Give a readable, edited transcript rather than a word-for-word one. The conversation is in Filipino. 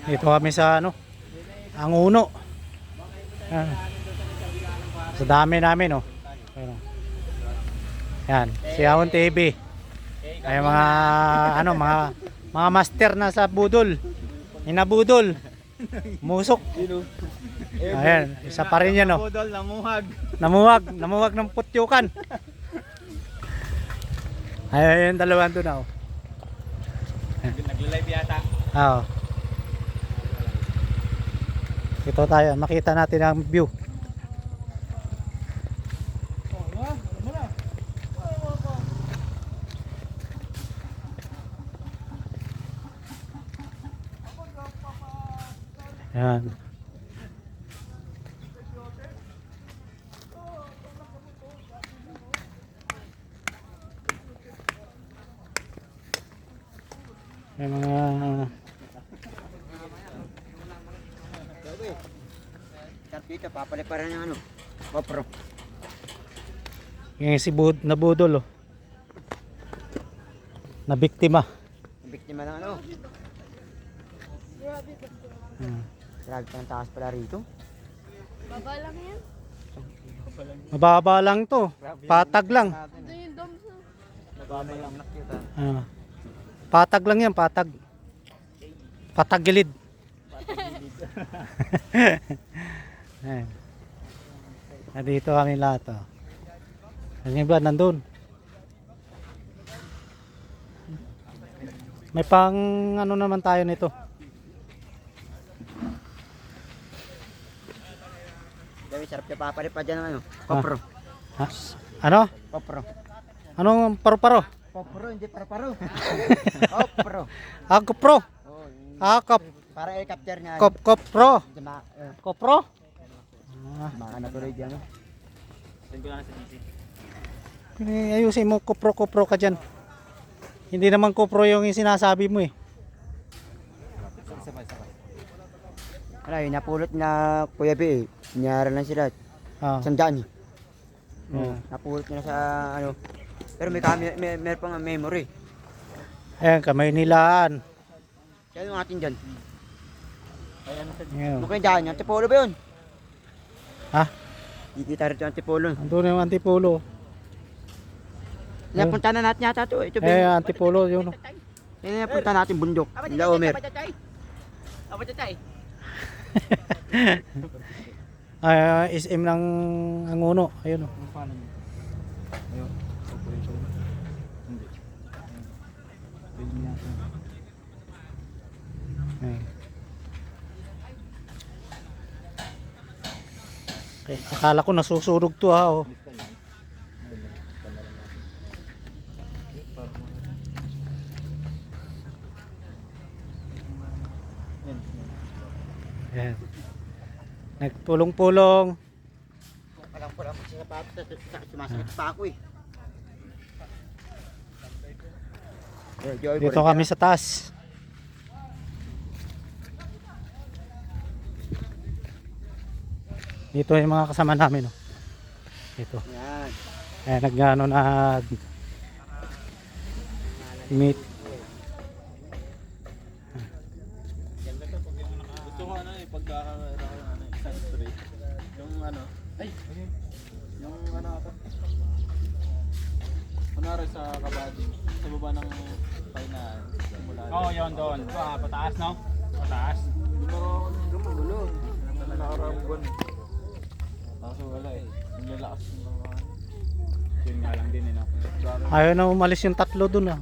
Dito kami sa ano, ang uno. Yan. Sa dami namin, oh. Ayan, oh. Yan, si Ahon TV. Ay mga ano, mga master na sa budol. Inabudol. Musok. Ayan, isa pa rin yan, oh. Namuwag ng putyukan. Ayan, yung dalawang doon, oh. Nagla-live yata. Oo. Ito tayo, makita natin ang view. Yan. May mga Dito, papaliparan ng ano, GoPro. yung si nabudol, oh. Na biktima. Biktima ng ano. Hmm. Grabe pa ng taas pala rito. Baba lang yan. Mababa lang to. Patag lang. Ito yung dome sa... Nababa lang nakita. Ah. Patag lang yan, patag. Patag gilid. Ayan. Dito kami lahat, oh. Yung iba nandun. May pang ano naman tayo nito. Dami sarap na papalipad dyan ng ano, GoPro. Ha? Ano? GoPro. Anong paro-paro? GoPro, hindi paro-paro. GoPro. Ah, GoPro. Oh, Ah, para i-capture niya. GoPro. GoPro? Baka natuloy dyan. Send ko lang sa DC. Ayusin mo, GoPro ka dyan. Hindi naman GoPro yung sinasabi mo, eh. Wala, yung napulot na Kuya B, nyara lang sila. Ah. Sandaan. Yeah. Napulot nila sa ano. Pero may camera, may pang memory. Ayan, kamay nilaan. Kaya yung atin dyan. Ayan. Mukhang dyan, yung antipolo ba yun? Ha? Kikita rito yung antipolo. Andun yung antipolo. Napunta na natin yata ito. Ito ba Eh, yun? antipolo yun. Yan napunta natin bundok. Nila Omer. Ay, SM ng Angono. Ayun, oh. Ayan. Okay, akala ko nasusunog to, ha, oh. Ayan. Nagpulong-pulong. Walang pula mo siya pa. Sumasakit pa ako eh. Dito kami sa taas. Dito yung mga kasama namin, oh. Dito. Yan. Ayan, nag meet. Gusto ko ano eh, isang street. Yung ano, yung ano ito. Kunwari sa Kabady, sa baba ng Painan. Oo, yun doon. Pataas, no? Pataas. Hindi mo ako gumugulo. Nakarambuan. Kaso wala eh. Ang lalakas ng mga. Yun nga lang din, eh, no? Ayaw na umalis yung tatlo dun, ah.